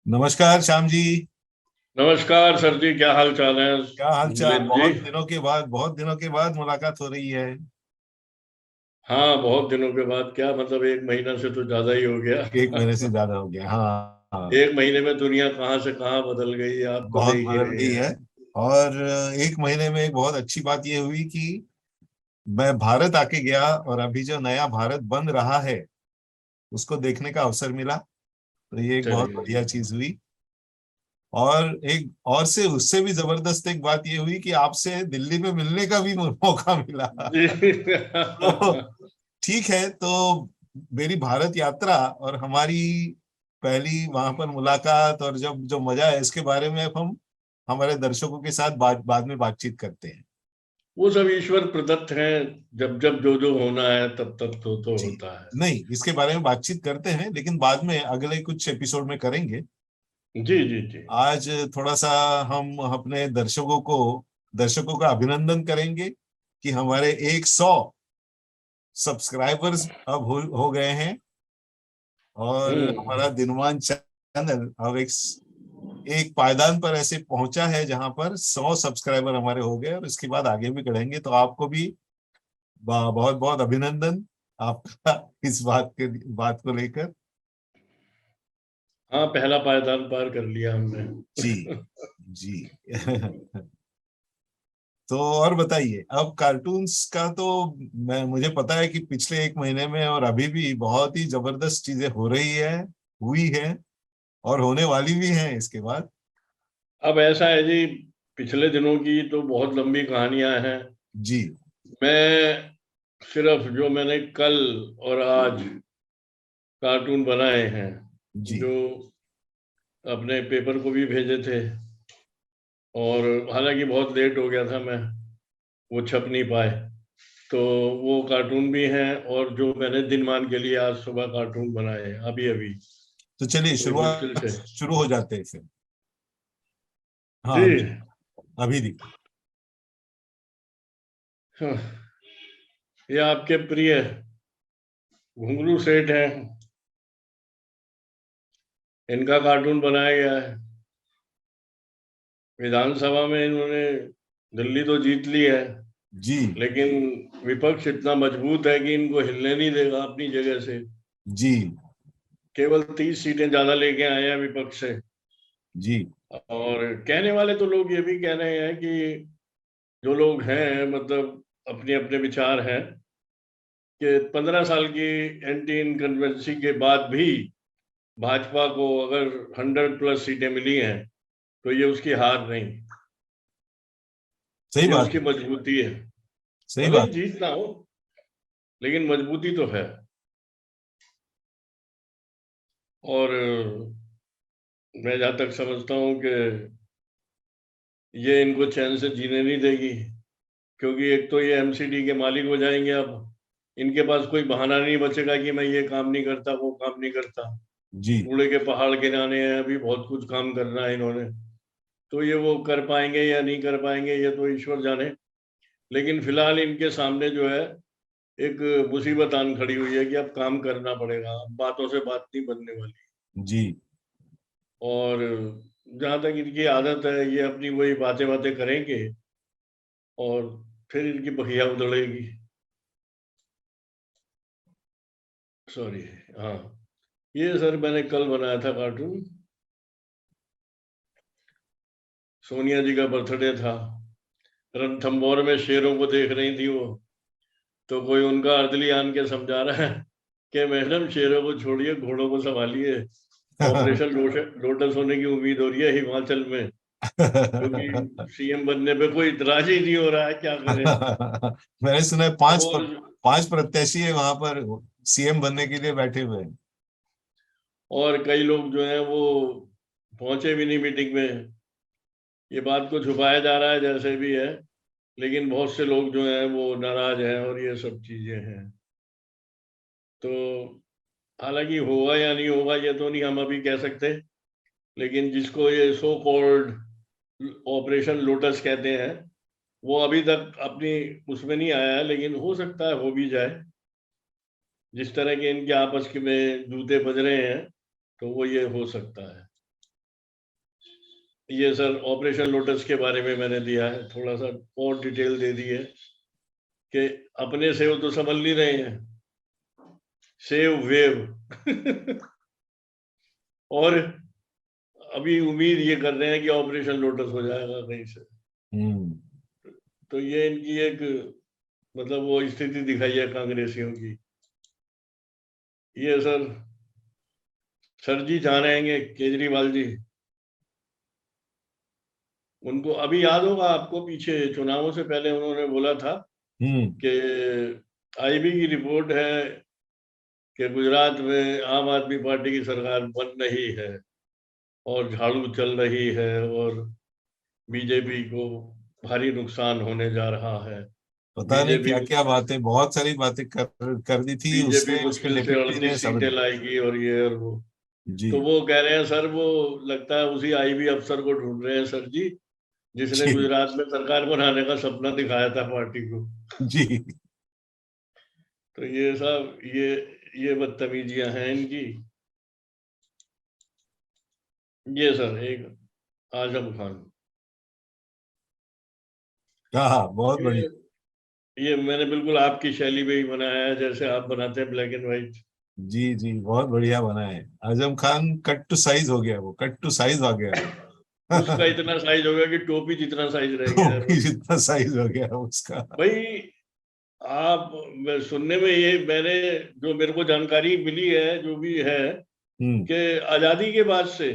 नमस्कार श्याम जी। नमस्कार सर जी, क्या हाल चाल है? क्या हाल चाल? ललित जी। बहुत दिनों के बाद मुलाकात हो रही है। हाँ, बहुत दिनों के बाद क्या मतलब, एक महीना से तो ज्यादा ही हो एक महीने से गया। ज्यादा हो गया, हाँ हाँ। एक महीने में दुनिया कहाँ से कहाँ बदल गई, आप तो बहुत देख ही बदल रहे गई हैं। है। और एक महीने में एक बहुत अच्छी बात ये हुई कि मैं भारत आके गया और अभी जो नया भारत बन रहा है उसको देखने का अवसर मिला। तो ये एक बहुत चलिए जी। बढ़िया चीज हुई। और एक और से उससे भी जबरदस्त एक बात ये हुई कि आपसे दिल्ली में मिलने का भी मौका मिला। जी। तो ठीक है। तो मेरी भारत यात्रा और हमारी पहली वहां पर मुलाकात और जब जो मजा है इसके बारे में अब हम हमारे दर्शकों के साथ बाद में बातचीत करते हैं। वो सब ईश्वर प्रदत्त हैं। जब जब जो जो होना है तब तब तो जी। होता है। नहीं, इसके बारे में बातचीत करते हैं लेकिन बाद में अगले कुछ एपिसोड में करेंगे। जी जी जी। आज थोड़ा सा हम अपने दर्शकों का अभिनंदन करेंगे कि हमारे 100 सब्सक्राइबर्स अब हो गए हैं। और हम्म। हमारा दिनमान चैनल अब एक पायदान पर ऐसे पहुंचा है जहां पर 100 सब्सक्राइबर हमारे हो गए और इसके बाद आगे भी बढ़ेंगे। तो आपको भी बहुत बहुत अभिनंदन आपका इस बात को लेकर। हाँ, पहला पायदान पार कर लिया जी हमने। जी। तो और बताइए, अब कार्टून्स का तो मुझे पता है कि पिछले एक महीने में और अभी भी बहुत ही जबरदस्त चीजें हो रही है, हुई है और होने वाली भी हैं इसके बाद। अब ऐसा है जी, पिछले दिनों की तो बहुत लंबी कहानियां हैं। जी मैं सिर्फ जो मैंने कल और आज कार्टून बनाए हैं, जी। जो अपने पेपर को भी भेजे थे, और हालांकि बहुत लेट हो गया था, मैं वो छप नहीं पाए, तो वो कार्टून भी हैं। और जो मैंने दिनमान के लिए आज सुबह कार्टून बनाए हैं अभी अभी, तो चलिए कोई मुश्किल शुरुआत से। शुरू हो जाते हैं फिर। जी। हाँ, अभी दी। हाँ, ये आपके प्रिय घुंगरू सेठ हैं, इनका कार्टून बनाया गया है। विधानसभा में इन्होंने दिल्ली तो जीत ली है, जी लेकिन विपक्ष इतना मजबूत है कि इनको हिलने नहीं देगा अपनी जगह से। जी केवल 30 सीटें ज्यादा लेके आए हैं विपक्ष से। जी और कहने वाले तो लोग ये भी कह रहे हैं कि जो लोग हैं, मतलब अपने अपने विचार हैं, कि 15 साल की एंटी इनकम्बेंसी के बाद भी भाजपा को अगर 100+ सीटें मिली हैं, तो ये उसकी हार नहीं, सही ये बात उसकी है। मजबूती है। सही भले ही बात है। जीत ना हो, लेकिन मजबूती तो है। और मैं जहां तक समझता हूँ कि ये इनको चैन से जीने नहीं देगी, क्योंकि एक तो ये एमसीडी के मालिक हो जाएंगे अब। इनके पास कोई बहाना नहीं बचेगा कि मैं ये काम नहीं करता, वो काम नहीं करता। जी कूड़े के पहाड़ गिराने हैं, अभी बहुत कुछ काम करना है इन्होंने। तो ये वो कर पाएंगे या नहीं कर पाएंगे, ये तो ईश्वर जाने। लेकिन फिलहाल इनके सामने जो है, एक मुसीबत आन खड़ी हुई है कि अब काम करना पड़ेगा, अब बातों से बात नहीं बनने वाली। जी। और जहां तक इनकी आदत है, ये अपनी वही बातें बातें करेंगे और फिर इनकी बखिया उधड़ेगी। सॉरी। हाँ, ये सर मैंने कल बनाया था कार्टून। सोनिया जी का बर्थडे था। रणथंभौर में शेरों को देख रही थी वो, तो कोई उनका अर्दली आन के समझा रहा है कि मैडम, शेरों को छोड़िए, घोड़ों को संभालिए। ऑपरेशन लोटस होने की उम्मीद हो रही है हिमाचल में, क्योंकि सीएम बनने पे कोई इतराज ही नहीं हो रहा है, क्या करें। मैंने सुना है और पांच प्रत्याशी है वहां पर सीएम बनने के लिए बैठे हुए हैं। कई लोग जो हैं वो पहुंचे भी नहीं मीटिंग में। ये बात को छुपाया जा रहा है जैसे भी है, लेकिन बहुत से लोग जो हैं वो नाराज हैं और ये सब चीजें हैं। तो हालांकि होगा या नहीं होगा ये तो नहीं हम अभी कह सकते, लेकिन जिसको ये सो कॉल्ड ऑपरेशन लोटस कहते हैं, वो अभी तक अपनी उसमें नहीं आया है, लेकिन हो सकता है हो भी जाए। जिस तरह के इनके आपस के में जूते बज रहे हैं, तो वो ये हो सकता है। ये सर ऑपरेशन लोटस के बारे में मैंने दिया है, थोड़ा सा और डिटेल दे दी है कि अपने सेव तो संभल नहीं रहे हैं, सेव वेव और अभी उम्मीद ये कर रहे हैं कि ऑपरेशन लोटस हो जाएगा कहीं से। तो ये इनकी एक मतलब वो स्थिति दिखाई है कांग्रेसियों की। ये सर जी जहाँ रहेंगे केजरीवाल जी, उनको अभी याद होगा आपको, पीछे चुनावों से पहले उन्होंने बोला था कि आईबी की रिपोर्ट है कि गुजरात में आम आदमी पार्टी की सरकार बन रही है और झाड़ू चल रही है और बीजेपी को भारी नुकसान होने जा रहा है। पता नहीं क्या क्या बातें, बहुत सारी बातें कर दी थी बीजेपी उसने, उसके मुश्किल से डिप्टी ने 38 सब। सीटें लाएगी और ये और वो। जी तो वो कह रहे हैं सर, वो लगता है उसी आईबी अफसर को ढूंढ रहे हैं सर जी, जिसने जी गुजरात में सरकार बनाने का सपना दिखाया था पार्टी को। जी। तो ये सब ये बदतमीजियां हैं इनकी। ये सर एक आजम खान, हाँ बहुत ये बढ़िया। ये मैंने बिल्कुल आपकी शैली में ही बनाया है, जैसे आप बनाते हैं ब्लैक एंड व्हाइट। जी जी, बहुत बढ़िया बना है। Azam Khan cut to size हो गया, वो कट टू साइज आ गया। उसका इतना साइज हो गया कि टोपी जितना साइज रह गया है टोपी बस। जितना साइज हो गया उसका। भाई आप, सुनने में ये मैंने जो मेरे को जानकारी मिली है जो भी है हम्म कि आजादी के बाद से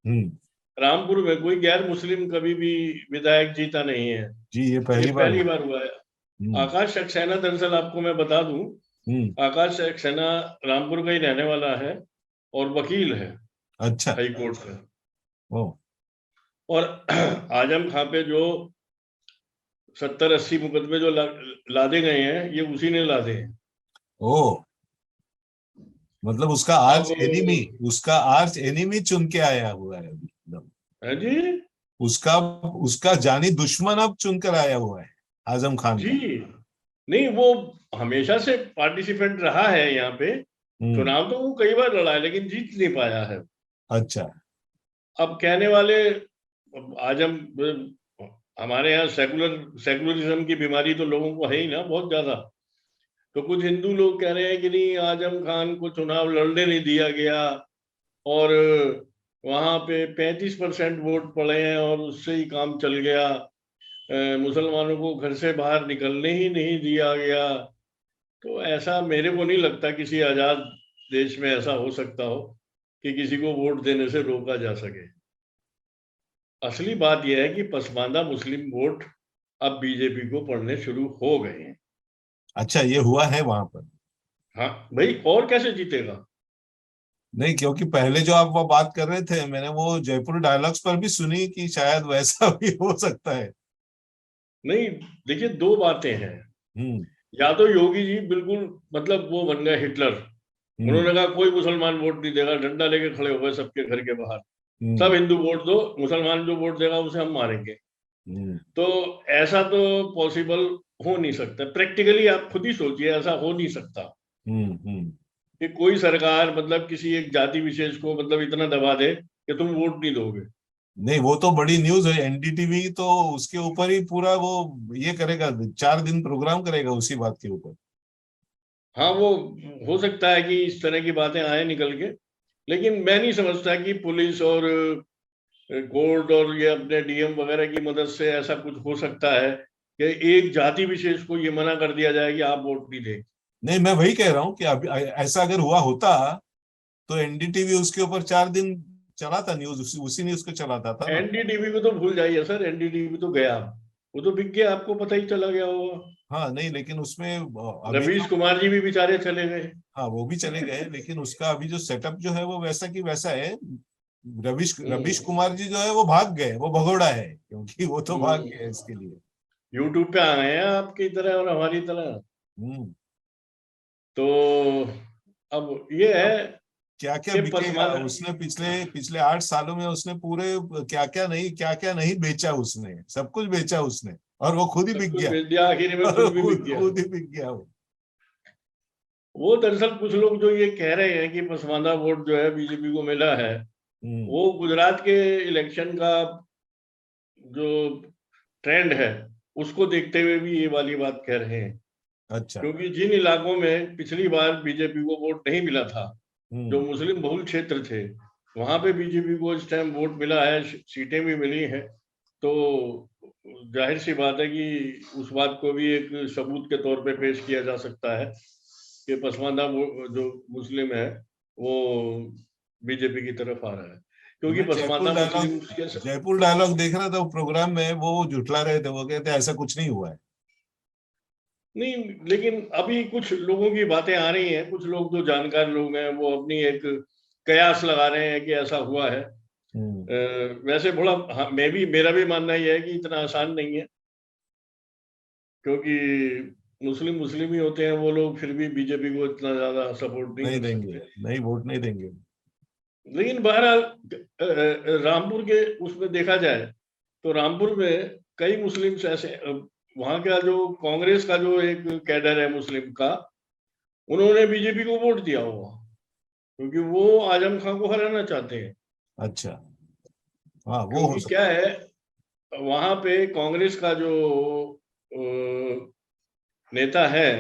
हम्म। रामपुर में कोई गैर मुस्लिम कभी भी विधायक जीता नहीं है। जी ये ये पहली बार पहली हुआ। बार हुआ है। हम्म आकाश सक्सेना, दरअसल आपको मैं बता दूं, हम्म। आकाश सक्सेना रामपुर का ही रहने वाला है और वकील है अच्छा। हाई कोर्ट का। ओ। और आजम खां पे जो 70-80 मुकदमे जो लादे गए हैं, ये उसी ने लादे हैं। ओ, मतलब अब उसका आर्च एनिमी चुन के आया हुआ है अभी एकदम। है जी। उसका उसका जानी दुश्मन अब चुनकर आया हुआ है आजम खान जी का। नहीं, वो हमेशा से पार्टिसिपेंट रहा है यहाँ पे। हम्म। चुनाव तो वो कई बार लड़ा है लेकिन जीत नहीं पाया है। अच्छा। अब कहने वाले, आजम, हमारे यहाँ सेकुलरिज्म की बीमारी तो लोगों को है ही ना बहुत ज्यादा। तो कुछ हिंदू लोग कह रहे हैं कि नहीं, आजम खान को चुनाव लड़ने नहीं दिया गया और वहां पे 35% वोट पड़े हैं और उससे ही काम चल गया। मुसलमानों को घर से बाहर निकलने ही नहीं दिया गया। तो ऐसा मेरे को नहीं लगता किसी आजाद देश में ऐसा हो सकता हो कि किसी को वोट देने से रोका जा सके। असली बात यह है कि पसमानदा मुस्लिम वोट अब बीजेपी को पड़ने शुरू हो गए हैं। अच्छा, ये हुआ है वहां पर। हाँ भाई, और कैसे जीतेगा। नहीं, क्योंकि पहले जो आप वो बात कर रहे थे, मैंने वो जयपुर डायलॉग्स पर भी सुनी कि शायद वैसा भी हो सकता है। नहीं, देखिए दो बातें हैं। हम्म या तो योगी जी बिल्कुल मतलब वो बन गए हिटलर। हम्म उन्होंने कहा कोई मुसलमान वोट नहीं देगा, डंडा लेके खड़े हो गए सबके घर के बाहर, सब हम्म हिंदू वोट दो, मुसलमान जो वोट देगा उसे हम मारेंगे। हम्म तो ऐसा तो पॉसिबल हो नहीं सकता, प्रैक्टिकली आप खुद ही सोचिए, ऐसा हो नहीं सकता हम्म। कि कोई सरकार मतलब किसी एक जाति विशेष को मतलब इतना दबा दे कि तुम वोट नहीं दोगे। नहीं, वो तो बड़ी न्यूज है। एनडीटीवी तो उसके ऊपर ही पूरा वो ये करेगा, 4 दिन प्रोग्राम करेगा उसी बात के ऊपर। हाँ वो हो सकता है कि इस तरह की बातें आए निकल के, लेकिन मैं नहीं समझता कि पुलिस और कोर्ट और ये अपने डीएम वगैरह की मदद से ऐसा कुछ हो सकता है कि एक जाति विशेष को ये मना कर दिया जाए कि आप वोट नहीं दें। नहीं, मैं वही कह रहा हूँ कि अभी ऐसा अगर हुआ होता तो एनडीटीवी उसके ऊपर 4 दिन चलाता न्यूज, उसी न्यूज को चलाता था ना। एनडीटीवी को तो भूल जाइए सर, एनडीटीवी तो गया, वो तो बिक गया, आपको पता ही चला गया होगा। हाँ नहीं, लेकिन उसमें अभी रवीश जो, कुमार जी भी बेचारे चले गए। हाँ वो भी चले गए, लेकिन उसका अभी जो सेटअप जो है वो वैसा की वैसा है। रवीश रवीश कुमार जी जो है वो भाग गए, वो भगोड़ा है, क्योंकि वो तो भाग गए इसके लिए। यूट्यूब पे आ गए हैं आपकी तरह और हमारी तरह। हम्म। तो अब ये अब है क्या क्या कि बिकेगा पसमानदा, उसने, पिछले पिछले 8 सालों में उसने पूरे क्या क्या नहीं बेचा, उसने सब कुछ बेचा उसने, और वो खुद ही सब बिक कुछ गया। भेज दिया, आखिर में और खुद भी बिक गया। खुद ही बिक गया वो। वो दरअसल कुछ लोग जो ये कह रहे हैं कि पसमानदा वोट जो है बीजेपी को मिला है, हम्म वो गुजरात के इलेक्शन का जो ट्रेंड है उसको देखते हुए भी ये वाली बात कह रहे हैं। अच्छा। क्योंकि जिन इलाकों में पिछली बार बीजेपी को वोट नहीं मिला था, जो मुस्लिम बहुल क्षेत्र थे, वहां पे बीजेपी को इस टाइम वोट मिला है, सीटें भी मिली हैं, तो जाहिर सी बात है कि उस बात को भी एक सबूत के तौर पे पेश किया जा सकता है कि पसमानदा जो मुस्लिम है वो बीजेपी की तरफ आ रहा है, क्योंकि मैं पसमानदा मुस्लिम जयपुर डायलॉग देख रहा था, वो प्रोग्राम में वो जुटला रहे थे, वो कहते ऐसा कुछ नहीं हुआ है। नहीं, लेकिन अभी कुछ लोगों की बातें आ रही हैं, कुछ लोग जो जानकार लोग हैं वो अपनी एक कयास लगा रहे हैं कि ऐसा हुआ है। वैसे बड़ा हाँ, मेरा भी मानना यह है कि इतना आसान नहीं है, क्योंकि मुस्लिम मुस्लिम ही होते हैं वो लोग, फिर भी बीजेपी को इतना ज्यादा सपोर्ट नहीं नहीं कर देंगे, सकते। नहीं वोट नहीं देंगे। लेकिन बहरहाल रामपुर के उसमें देखा जाए तो रामपुर में कई मुस्लिम्स ऐसे, वहां का जो कांग्रेस का जो एक कैडर है मुस्लिम का, उन्होंने बीजेपी को वोट दिया हुआ, क्योंकि वो आजम खान को हराना चाहते हैं। अच्छा, हाँ वो हो क्योंकि क्या सकता है, वहां पे कांग्रेस का जो नेता है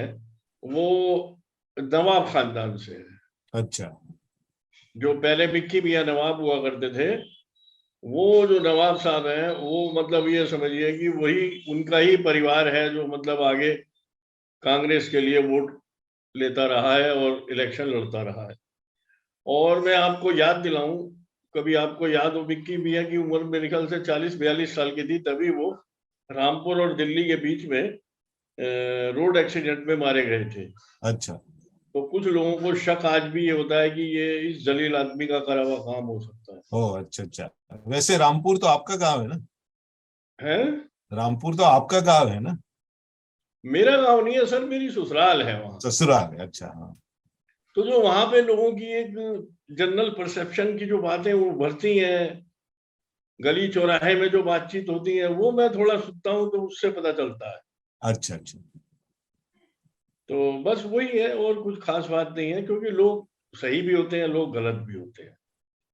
वो नवाब खानदान से है। है। अच्छा। जो पहले मिक्की मियां नवाब हुआ करते थे, वो जो नवाब साहब हैं वो मतलब ये समझिए कि वही उनका ही परिवार है जो मतलब आगे कांग्रेस के लिए वोट लेता रहा है और इलेक्शन लड़ता रहा है। और मैं आपको याद दिलाऊं, कभी आपको याद हो, मिक्की मियां की उम्र मेरे ख्याल से 40-42 साल की थी, तभी वो रामपुर और दिल्ली के बीच में रोड एक्सीडेंट में मारे गए थे। अच्छा। तो कुछ लोगों को शक आज भी ये होता है कि ये इस जलील आदमी का करा हुआ काम हो सकता है। ओ अच्छा अच्छा। वैसे रामपुर तो आपका गांव है ना? हैं? रामपुर तो आपका गांव है ना? मेरा गांव नहीं है सर, मेरी ससुराल है वहां। ससुराल है, अच्छा हाँ। तो जो वहां पे लोगों की एक जनरल परसेप्शन की जो बातें वो भरती हैं, गली चौराहे में जो बातचीत होती है, वो मैं थोड़ा सुनता हूँ तो उससे पता चलता है। अच्छा अच्छा। तो बस वही है, और कुछ खास बात नहीं है, क्योंकि लोग सही भी होते हैं, लोग गलत भी होते हैं।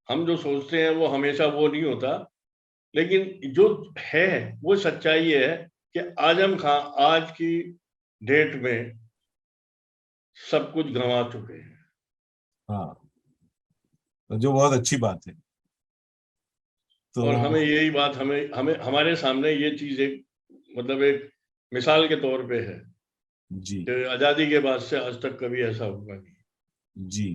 हम जो सोचते हैं वो हमेशा वो नहीं होता, लेकिन जो है वो सच्चाई है कि आजम खां आज की डेट में सब कुछ गंवा चुके हैं। हाँ, तो जो बहुत अच्छी बात है। तो और हमें यही बात, हमें हमें हमारे सामने ये चीज एक मतलब एक मिसाल के तौर पे है जी कि आजादी के बाद से आज तक कभी ऐसा हुआ नहीं। जी।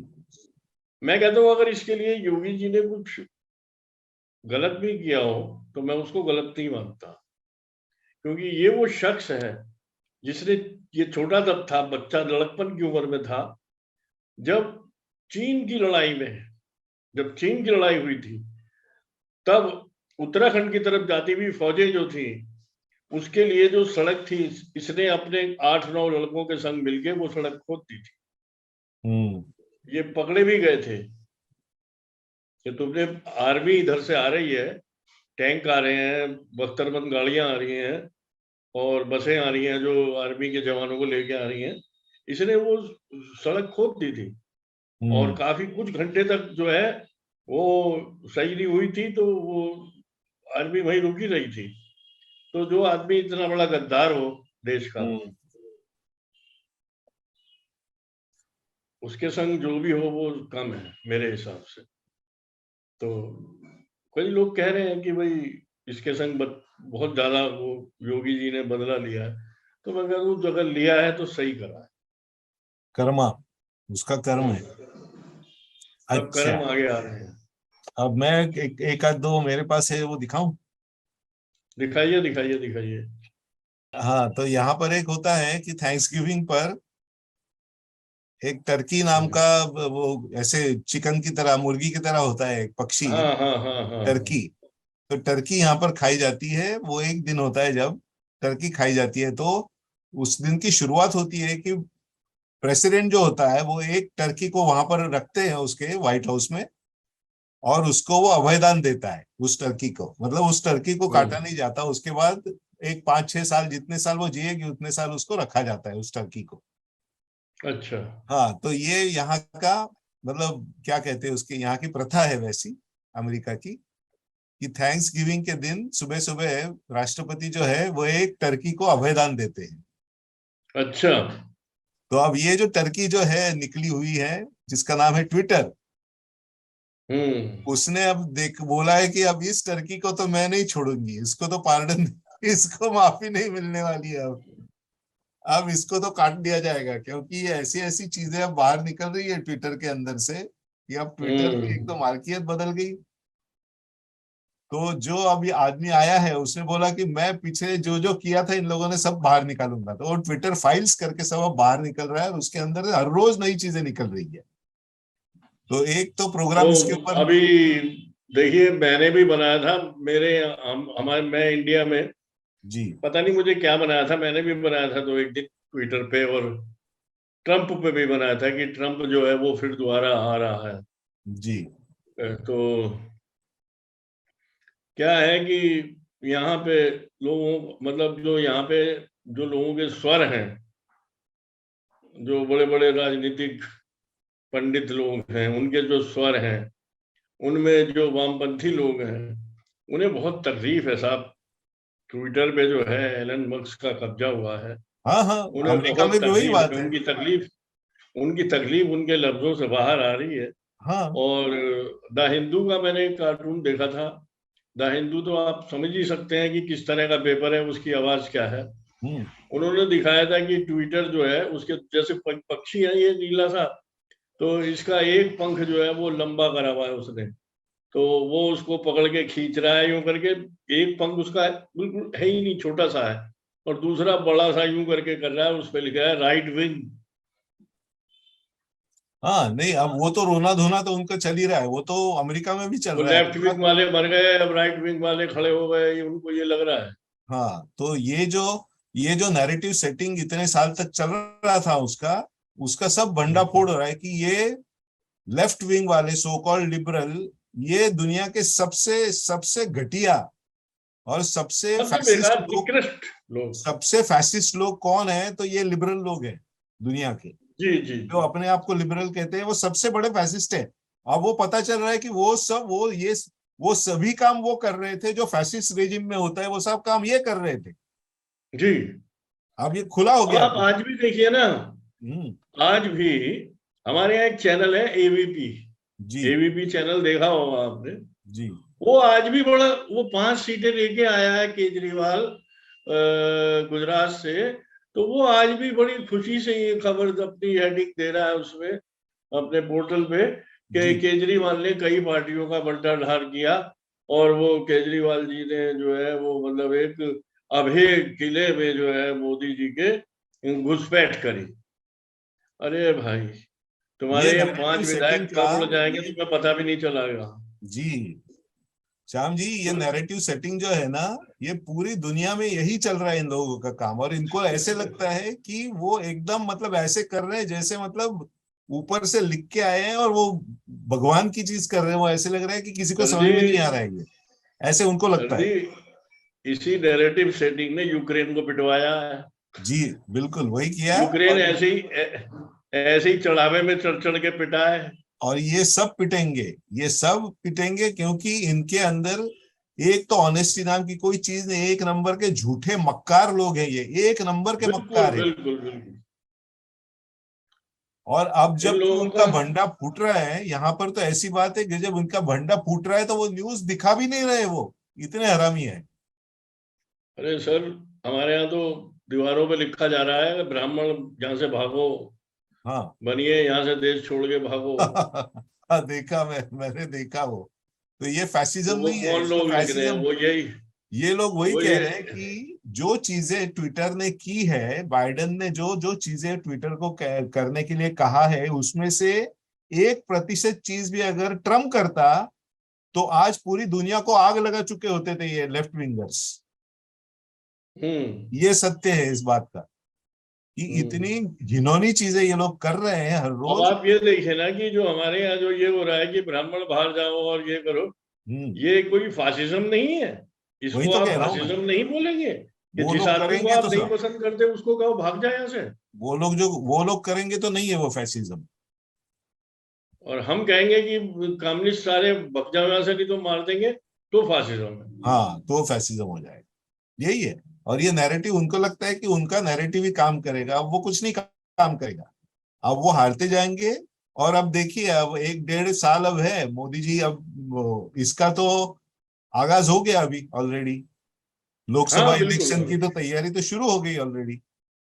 मैं कहता हूँ अगर इसके लिए योगी जी ने कुछ गलत भी किया हो तो मैं उसको गलत नहीं मानता, क्योंकि ये वो शख्स है जिसने, ये छोटा तब था, बच्चा लड़कपन की उम्र में था, जब चीन की लड़ाई में, जब चीन की लड़ाई हुई थी, तब उत्तराखंड की तरफ जाती हुई फौजें जो थी, उसके लिए जो सड़क थी, इसने अपने 8-9 लड़कों के संग मिलके वो सड़क खोद दी थी। हम्म। ये पकड़े भी गए थे कि तुमने, आर्मी इधर से आ रही है, टैंक आ रहे हैं, बख्तरबंद गाड़ियां आ रही हैं और बसें आ रही हैं जो आर्मी के जवानों को लेके आ रही हैं, इसने वो सड़क खोद दी थी। और हम्म। काफी कुछ घंटे तक जो है वो सही नहीं हुई थी, तो वो आर्मी वहीं रुकी रही थी। तो जो आदमी इतना बड़ा गद्दार हो देश का, हम्म। उसके संग जो भी हो वो कम है मेरे हिसाब से। तो कई लोग कह रहे हैं कि भाई इसके संग बहुत ज्यादा वो योगी जी ने बदला लिया है, तो मैं कहता हूँ अगर लिया है तो सही करा है। कर्मा, उसका कर्म है। सब अच्छा। कर्म आगे आ रहे हैं। अब मैं एक आध दो मेरे पास है, वो दिखाऊं? दिखाइए दिखाइए दिखाइए। हाँ, तो यहाँ पर एक होता है कि थैंक्स गिविंग पर एक टर्की नाम का, वो ऐसे चिकन की तरह, मुर्गी की तरह होता है, एक पक्षी, हाँ हाँ हाँ हाँ हाँ। टर्की। तो टर्की यहाँ पर खाई जाती है। वो एक दिन होता है जब टर्की खाई जाती है, तो उस दिन की शुरुआत होती है कि प्रेसिडेंट जो होता है वो एक टर्की को वहां पर रखते हैं उसके व्हाइट हाउस में, और उसको वो अभयदान देता है उस टर्की को, मतलब उस टर्की को काटा नहीं जाता। उसके बाद एक 5-6 साल, जितने साल वो जिएगी उतने साल उसको रखा जाता है, उस टर्की को। अच्छा। हाँ, तो ये यहाँ का, मतलब क्या कहते हैं उसके, यहाँ की प्रथा है वैसी, अमेरिका की। कि थैंक्स गिविंग के दिन सुबह सुबह राष्ट्रपति जो है वो एक टर्की को अभयदान देते हैं। अच्छा। तो अब ये जो टर्की जो है निकली हुई है, जिसका नाम है ट्विटर, उसने अब देख बोला है कि अब इस टर्की को तो मैं नहीं छोड़ूंगी, इसको तो पार्डन, इसको माफी नहीं मिलने वाली है। अब इसको तो काट दिया जाएगा, क्योंकि ये ऐसी ऐसी चीजें अब बाहर निकल रही है ट्विटर के अंदर से कि अब ट्विटर की एक तो मालकियत बदल गई। तो जो अभी आदमी आया है उसने बोला कि मैं पीछे जो जो किया था इन लोगों ने सब बाहर निकालूंगा। तो वो ट्विटर फाइल्स करके सब अब बाहर निकल रहा है और उसके अंदर से हर रोज नई चीजें निकल रही है। तो एक तो प्रोग्राम इसके तो ऊपर अभी देखिए, मैंने भी बनाया था, मेरे हमारे मैं इंडिया में, जी पता नहीं मुझे क्या बनाया था, मैंने भी बनाया था तो एक दिन ट्विटर पे, और ट्रम्प पे भी बनाया था कि ट्रम्प जो है वो फिर दोबारा आ रहा है। जी तो क्या है कि यहाँ पे लोगों, मतलब जो यहाँ पे जो लोगों के स्वर हैं, जो बड़े बड़े राजनीतिक पंडित लोग हैं, उनके जो स्वर हैं, उनमें जो वामपंथी लोग हैं, उन्हें बहुत तकलीफ है साहब। ट्विटर पे जो है एलन मस्क का कब्जा हुआ है, हाँ हाँ, उन्हें अमेरिका बहुत में भी वही तकलीफ बात है। है। उनकी तकलीफ उनके लफ्जों से बाहर आ रही है। हाँ और द हिंदू का मैंने एक कार्टून देखा था। द हिंदू तो आप समझ ही सकते हैं कि किस तरह का पेपर है, उसकी आवाज क्या है। हम्म उन्होंने दिखाया था कि ट्विटर जो है उसके जैसे पक्षी है ये नीला सा, तो इसका एक पंख जो है वो लंबा करा हुआ है उसने, तो वो उसको पकड़ के खींच रहा है यूं करके। एक पंख उसका बिल्कुल है ही नहीं, छोटा सा है, और दूसरा बड़ा सा यूं करके कर रहा है, उस पर लिखा है राइट विंग। हाँ, नहीं अब वो तो रोना धोना तो उनका चल ही रहा है, वो तो अमेरिका में भी चल वो रहा है लेफ्ट विंग वाले मर गए, अब राइट विंग वाले खड़े हो गए, ये उनको ये लग रहा है। हाँ, तो ये जो नैरेटिव सेटिंग इतने साल तक चल रहा था उसका उसका सब भंडा फोड़ हो रहा है कि ये लेफ्ट विंग वाले सो कॉल्ड लिबरल, ये दुनिया के सबसे सबसे घटिया और सबसे सबसे फैसिस्ट बेकार लोग, निकृष्ट लोग। सबसे फैसिस्ट लोग कौन है? तो ये लिबरल लोग हैं दुनिया के, जी जी जो जी। अपने आप को लिबरल कहते हैं, वो सबसे बड़े फैसिस्ट हैं। अब वो पता चल रहा है कि वो सभी काम वो कर रहे थे जो फैसिस्ट रेजिम में होता है, वो सब काम ये कर रहे थे। जी। अब ये खुला हो गया। आप आज भी देखिए ना, हम्म आज भी हमारे यहाँ एक चैनल है एबीपी। जी एबीपी चैनल देखा होगा आपने। जी वो आज भी बड़ा, वो 5 सीटें लेके आया है केजरीवाल गुजरात से, तो वो आज भी बड़ी खुशी से ये खबर अपनी हेडिंग दे रहा है उसमें, अपने पोर्टल पे, कि जी केजरीवाल ने कई पार्टियों का बंटाढार किया, और वो केजरीवाल जी ने जो है वो मतलब एक अभय किले में जो है मोदी जी के घुसपैठ करी। अरे भाई, ये तुम्हारे ये नैरेटिव 5 सेटिंग विधायक का कब उड़ जाएंगे ये तुम्हें पता भी नहीं चलेगा। जी श्याम जी, ये नैरेटिव सेटिंग जो है ना, ये पूरी दुनिया में यही चल रहा है इन लोगों का काम। और इनको ऐसे लगता है कि वो एकदम मतलब ऐसे कर रहे हैं जैसे मतलब ऊपर से लिख के आए हैं और वो भगवान की चीज कर रहे हैं। वो ऐसे लग रहा है कि किसी को सर समझ जी, में नहीं आ रहा है ये, ऐसे उनको सर लगता है। जी, इसी नैरेटिव सेटिंग ने यूक्रेन को पिटवाया है। जी बिल्कुल वही किया। यूक्रेन और ऐसे ही चढ़ावे में चढ़ चढ़ के पिटा है। और ये सब पिटेंगे, ये सब पिटेंगे, क्योंकि इनके अंदर एक तो ऑनेस्टी नाम की कोई चीज नहीं, एक नंबर के झूठे मक्कार लोग हैं, ये एक नंबर के बिल्कुल मक्कार हैं। बिल्कुल बिल्कुल। और अब इन जबकि लोगों उनका का, भंडा फूट रहा है यहाँ पर, तो ऐसी बात है कि जब उनका भंडा फूट रहा है तो वो न्यूज दिखा भी नहीं रहे, वो इतने हरामी है। अरे सर, हमारे यहाँ तो दीवारों पे लिखा जा रहा है, ब्राह्मण यहाँ से भागो, हाँ बनिए यहाँ से, देश छोड़ के भागो। हाँ, देखा, मैंने देखा वो। तो ये तो फैसिज्म वो नहीं है, कौन इसको लोग लिख रहे हैं? फैसिज्म, वो यही, ये लोग वही वो कह ये, रहे हैं कि जो चीजें ट्विटर ने की है, बाइडेन ने जो जो चीजें ट्विटर को करने के लिए कहा है, उसमें से 1% चीज भी अगर ट्रम्प करता तो आज पूरी दुनिया को आग लगा चुके होते थे ये लेफ्ट विंगर्स। हम्म ये सत्य है इस बात का कि इतनी हम्म। घिनौनी चीजें ये लोग कर रहे हैं हर अब रोज। आप ये देखिए ना कि जो हमारे यहाँ जो ये हो रहा है कि ब्राह्मण बाहर जाओ और ये करो, हम्म ये कोई फासिज्म नहीं है। वही इसको तो आप कह रहा हूं मैं। फासिज्म नहीं बोलेंगे कि वो जिस लोग आदमी को करेंगे तो आप नहीं सब, पसंद करते उसको कहो भाग जाए यहाँ से। वो लोग करेंगे तो नहीं है वो फैसिज्म। और हम कहेंगे कि कम्युनिस्ट सारे भग जाओ यहाँ से, नहीं तो मार देंगे। तो फासिज्म है। हाँ, तो फैसिज्म हो जाएगा, यही है। और ये नैरेटिव उनको लगता है कि उनका नैरेटिव ही काम करेगा, अब वो कुछ नहीं काम करेगा, अब वो हारते जाएंगे। और अब देखिए, अब 1-1.5 साल अब है मोदी जी, अब इसका तो आगाज हो गया अभी ऑलरेडी, लोकसभा हाँ बिल्कुल। इलेक्शन की तो तैयारी तो शुरू हो गई ऑलरेडी।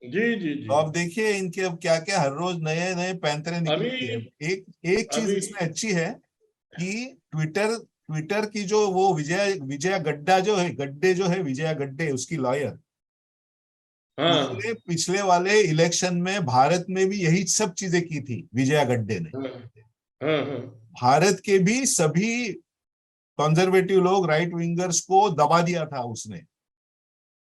जी जी तो जी। अब देखिए इनके अब क्या क्या हर रोज नए नए पैंतरे अभी निकलेंगे। एक एक चीज अभी इसमें अच्छी है कि ट्विटर ट्विटर की जो वो विजया गड्डा जो है, गड्डे जो है, विजया गड्डे उसकी लॉयर, हाँ उसने पिछले वाले इलेक्शन में भारत में भी यही सब चीजें की थी विजया गड्डे ने। हाँ हाँ हाँ भारत के भी सभी कंजर्वेटिव लोग, राइट विंगर्स को दबा दिया था उसने।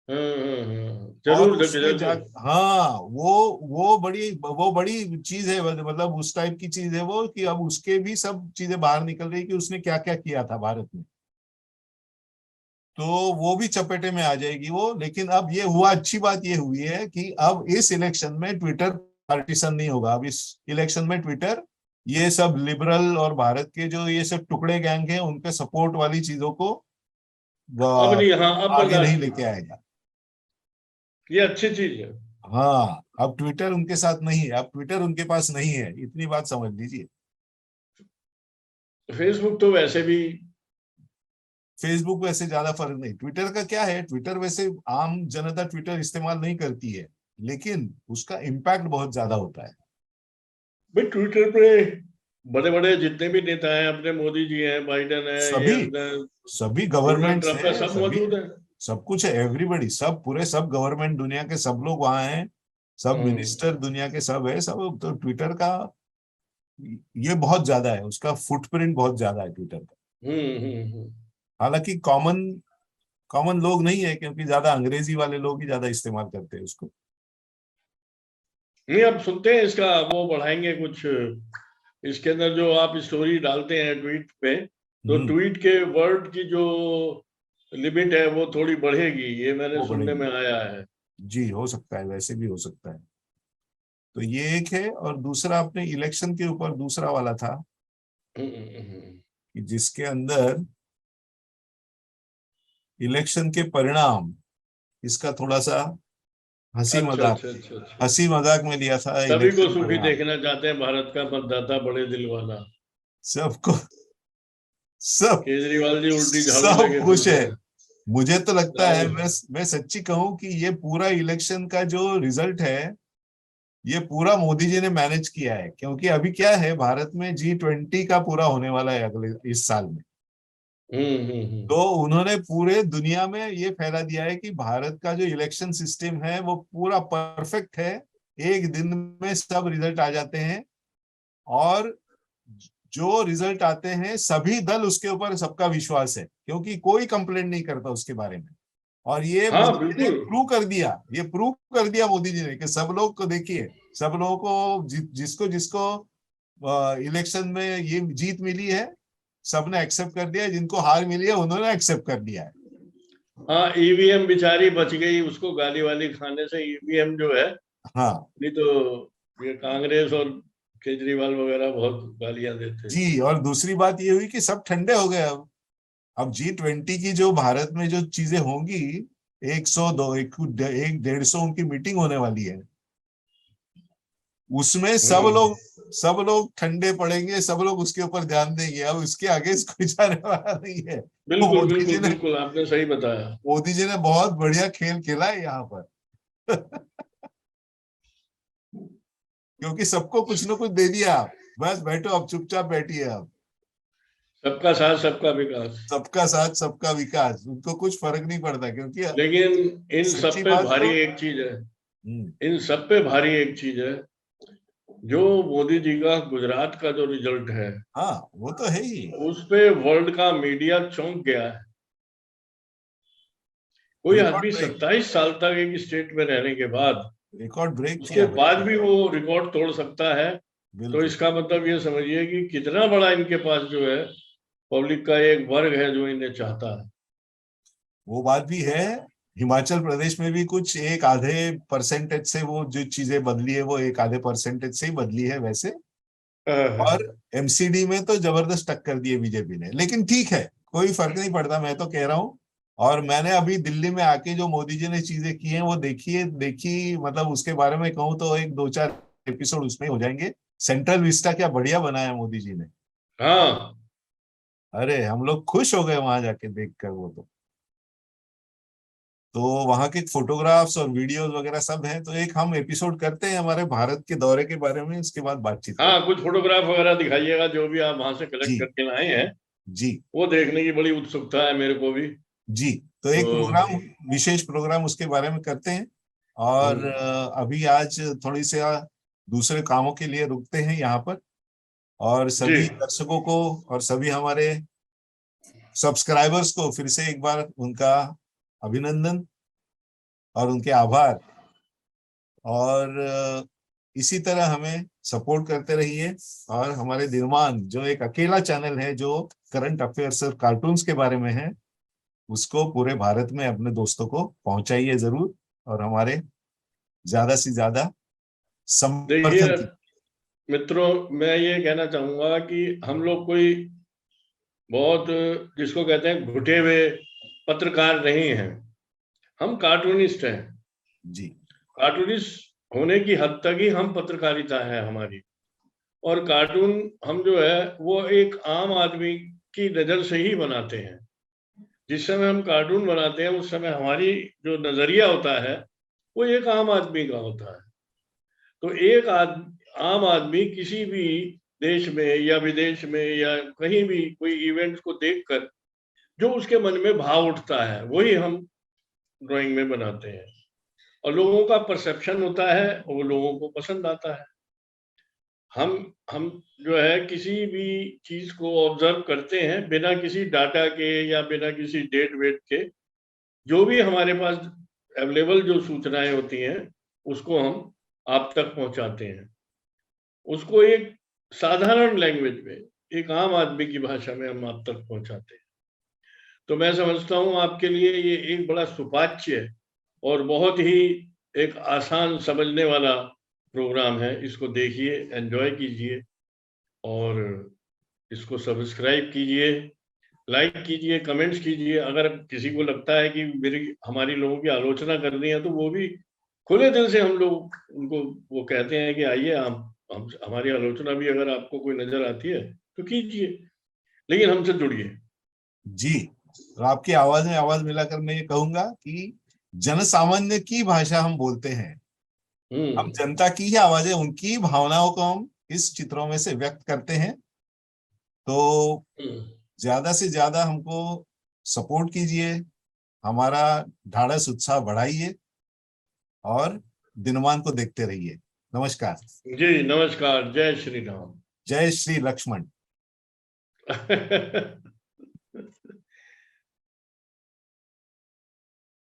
हाँ हाँ हाँ, और जरूर उसने जा, जरूर। हाँ, वो बड़ी चीज है, मतलब उस टाइप की चीज है वो, कि अब उसके भी सब चीजें बाहर निकल रही कि उसने क्या क्या किया था भारत में। तो वो भी चपेटे में आ जाएगी वो। लेकिन अब ये हुआ, अच्छी बात ये हुई है कि अब इस इलेक्शन में ट्विटर पार्टीशन नहीं होगा। अब इस इलेक्शन में ट्विटर ये सब लिबरल और भारत के जो ये सब टुकड़े गैंग हैं उनके सपोर्ट वाली चीजों को अब व- नहीं, हाँ अब आगे नहीं बर्दाश्त नहीं, लेके आएगा। ये अच्छी चीज है। हाँ, अब ट्विटर उनके साथ नहीं है, अब ट्विटर उनके पास नहीं है, इतनी बात समझ लीजिए। फेसबुक तो वैसे भी। फेसबुक वैसे ज्यादा फर्क नहीं, ट्विटर का क्या है, ट्विटर वैसे आम जनता ट्विटर इस्तेमाल नहीं करती है, लेकिन उसका इम्पैक्ट बहुत ज्यादा होता है। भाई ट्विटर पे बड़े बड़े जितने भी नेता हैं, अपने मोदी जी हैं, बाइडेन है, ये सभी अपना सभी डोनाल्ड गवर्नमेंट्स ट्रंप है, हैं, सब सभी मौजूद है। सब कुछ है, एवरीबडी, सब पूरे सब गवर्नमेंट दुनिया के सब लोग वहां हैं, सब हम्म मिनिस्टर दुनिया के सब है सब। तो ट्विटर का ये बहुत ज्यादा है, उसका फुटप्रिंट बहुत ज्यादा है ट्विटर का। हम्म। हालांकि कॉमन कॉमन लोग नहीं है, क्योंकि ज्यादा अंग्रेजी वाले लोग ही ज्यादा इस्तेमाल करते हैं उसको। नहीं, अब सुनते हैं इसका वो बढ़ाएंगे कुछ, इसके अंदर जो आप स्टोरी डालते हैं ट्वीट पे, तो हम्म, ट्वीट के वर्ड की जो लिमिट है वो थोड़ी बढ़ेगी, ये मैंने वो सुनने बढ़ेगी। में आया है। जी, हो सकता है, वैसे भी हो सकता है। तो ये एक है। और दूसरा अपने इलेक्शन के ऊपर दूसरा वाला था, हम्म। कि जिसके अंदर इलेक्शन के परिणाम, इसका थोड़ा सा हंसी अच्छा मजाक अच्छा अच्छा अच्छा। हंसी मजाक में लिया था सभी को इलेक्शन सुखी परिणाम। देखना चाहते हैं भारत का मतदाता, बड़े दिल वाला। सबको सब केजरीवाल जी उल्टी झाड़ू सब लेके खुश फिरते है। हैं। मुझे तो लगता है, राहुल। मैं सच्ची कहूं कि ये पूरा इलेक्शन का जो रिजल्ट है, ये पूरा मोदी जी ने मैनेज किया है। क्योंकि अभी क्या है, भारत में G20 का पूरा होने वाला है अगले इस साल में। हम्म। तो उन्होंने पूरे दुनिया में ये फैला दिया है कि भारत का जो इलेक्शन सिस्टम है वो पूरा परफेक्ट है, एक दिन में सब रिजल्ट आ जाते हैं। और जो रिजल्ट आते हैं सभी दल उसके ऊपर सबका विश्वास है, क्योंकि कोई कंप्लेंट नहीं करता उसके बारे में। और ये हाँ मोदी जी ने बिल्कुल। प्रूव कर दिया, ये प्रूव कर दिया मोदी जी ने, कि सब लोग को देखिए, सब लोगों को जिसको जिसको इलेक्शन में ये जीत मिली है, सबने एक्सेप्ट कर दिया है, जिनको हार मिली है उन्होंने एक्सेप्ट कर दिया है। हाँ, ईवीएम बेचारी बच गई उसको गाली वाली खाने से, ईवीएम जो है। हाँ नहीं तो ये कांग्रेस और केजरीवाल वगैरह बहुत गालियां देते। जी। और दूसरी बात ये हुई कि सब ठंडे हो गए। अब G20 की जो भारत में जो चीजें होंगी, 100 दो एक 150 उनकी मीटिंग होने वाली है, उसमें हम्म। सब लोग ठंडे पड़ेंगे, सब लोग उसके ऊपर ध्यान देंगे। अब उसके आगे कोई जाने वाला नहीं है। तो बिल्कुल बिल्कुल बिल्कुल, आपने सही बताया। मोदी जी ने बहुत बढ़िया खेल खेला है यहाँ पर। क्योंकि सबको कुछ ना कुछ दे दिया, बस बैठो अब, चुपचाप बैठिए अब। सबका साथ सबका विकास। सबका साथ सबका विकास, उनको कुछ फर्क नहीं पड़ता, क्योंकि लेकिन इन सब सच्ची पे बात भारी तो एक चीज है, हम्म, इन सब पे भारी एक चीज है, जो मोदी जी का गुजरात का जो रिजल्ट है, हाँ, वो तो है ही। उस पे वर्ल्ड का मीडिया चौंक गया है। कोई रिकॉर्ड आदमी ब्रेक, 27 साल तक एक स्टेट में रहने के बाद, रिकॉर्ड ब्रेक उसके किया बाद बिल्कुल। भी वो रिकॉर्ड तोड़ सकता है। तो बिल्कुल, इसका मतलब ये समझिए कि कितना बड़ा इनके पास जो है पब्लिक का एक वर्ग है जो इन्हें चाहता है। वो बात भी है। हिमाचल प्रदेश में भी कुछ एक आधे परसेंटेज से वो जो चीजें बदली है, वो एक आधे परसेंटेज से ही बदली है वैसे। हाँ, और MCD में तो जबरदस्त टक्कर दी है बीजेपी ने, लेकिन ठीक है, कोई फर्क नहीं पड़ता, मैं तो कह रहा हूँ। और मैंने अभी दिल्ली में आके जो मोदी जी ने चीजें की हैं वो देखी, मतलब उसके बारे में कहूँ तो एक 2-4 एपिसोड उसमें हो जाएंगे। सेंट्रल विस्टा क्या बढ़िया बनाया मोदी जी ने। हाँ अरे हम लोग खुश हो गए वहां जाके देखकर वो तो वहां के फोटोग्राफ्स और वीडियोस वगैरह सब हैं। तो एक हम एपिसोड करते हैं हमारे भारत के दौरे के बारे में, उसके बाद बातचीत करते हाँ, कुछ फोटोग्राफ वगैरह दिखाइएगा जो भी आप वहां से हैं। जी कलेक्ट करके लाए हैं। जी वो देखने की बड़ी उत्सुकता है मेरे को भी। जी। तो तो एक प्रोग्राम, विशेष प्रोग्राम उसके बारे में करते हैं। और हम्म, अभी आज थोड़ी से दूसरे कामों के लिए रुकते हैं यहाँ पर। और जी सभी दर्शकों को और सभी हमारे सब्सक्राइबर्स को फिर से एक बार उनका अभिनंदन और उनके आभार। और इसी तरह हमें सपोर्ट करते रहिए। और हमारे निर्माण जो एक अकेला चैनल है जो करंट अफेयर्स और कार्टून्स के बारे में है, उसको पूरे भारत में अपने दोस्तों को पहुंचाइए जरूर। और हमारे ज्यादा से ज्यादा देखिए समर्थन की। मित्रों, मैं ये कहना चाहूंगा कि हम लोग कोई बहुत, जिसको कहते हैं घुटे हुए पत्रकार नहीं हैं। हम कार्टूनिस्ट हैं। जी कार्टूनिस्ट होने की हद तक ही हम पत्रकारिता है हमारी। और कार्टून हम जो है वो एक आम आदमी की नजर से ही बनाते हैं। जिस समय हम कार्टून बनाते हैं उस समय हमारी जो नजरिया होता है वो एक आम आदमी का होता है। तो एक आम आदमी किसी भी देश में या विदेश में या कहीं भी कोई इवेंट को देखकर जो उसके मन में भाव उठता है वही हम ड्राइंग में बनाते हैं। और लोगों का परसेप्शन होता है और वो लोगों को पसंद आता है। हम जो है किसी भी चीज को ऑब्जर्व करते हैं बिना किसी डाटा के या बिना किसी डेट वेट के। जो भी हमारे पास अवेलेबल जो सूचनाएं होती हैं उसको हम आप तक पहुंचाते हैं। उसको एक साधारण लैंग्वेज में, एक आम आदमी की भाषा में हम आप तक पहुंचाते हैं। तो मैं समझता हूँ आपके लिए ये एक बड़ा सुपाच्य और बहुत ही एक आसान समझने वाला प्रोग्राम है। इसको देखिए, एंजॉय कीजिए और इसको सब्सक्राइब कीजिए, लाइक कीजिए, कमेंट्स कीजिए। अगर किसी को लगता है कि मेरी हमारी लोगों की आलोचना करनी है तो वो भी खुले दिल से हम लोग उनको वो कहते हैं कि आइए, हम हमारी आलोचना भी अगर आपको कोई नजर आती है तो कीजिए, लेकिन हमसे जुड़िए। जी। तो आपकी आवाज में आवाज मिलाकर मैं ये कहूंगा कि जन सामान्य की भाषा हम बोलते हैं। हम हम्म जनता की ही आवाजें, उनकी भावनाओं को हम इस चित्रों में से व्यक्त करते हैं। तो हम्म। ज्यादा से ज्यादा हमको सपोर्ट कीजिए, हमारा ढाढ़स उत्साह बढ़ाइए और दिनमान को देखते रहिए। नमस्कार। जी नमस्कार, जय श्री राम। जय श्री लक्ष्मण।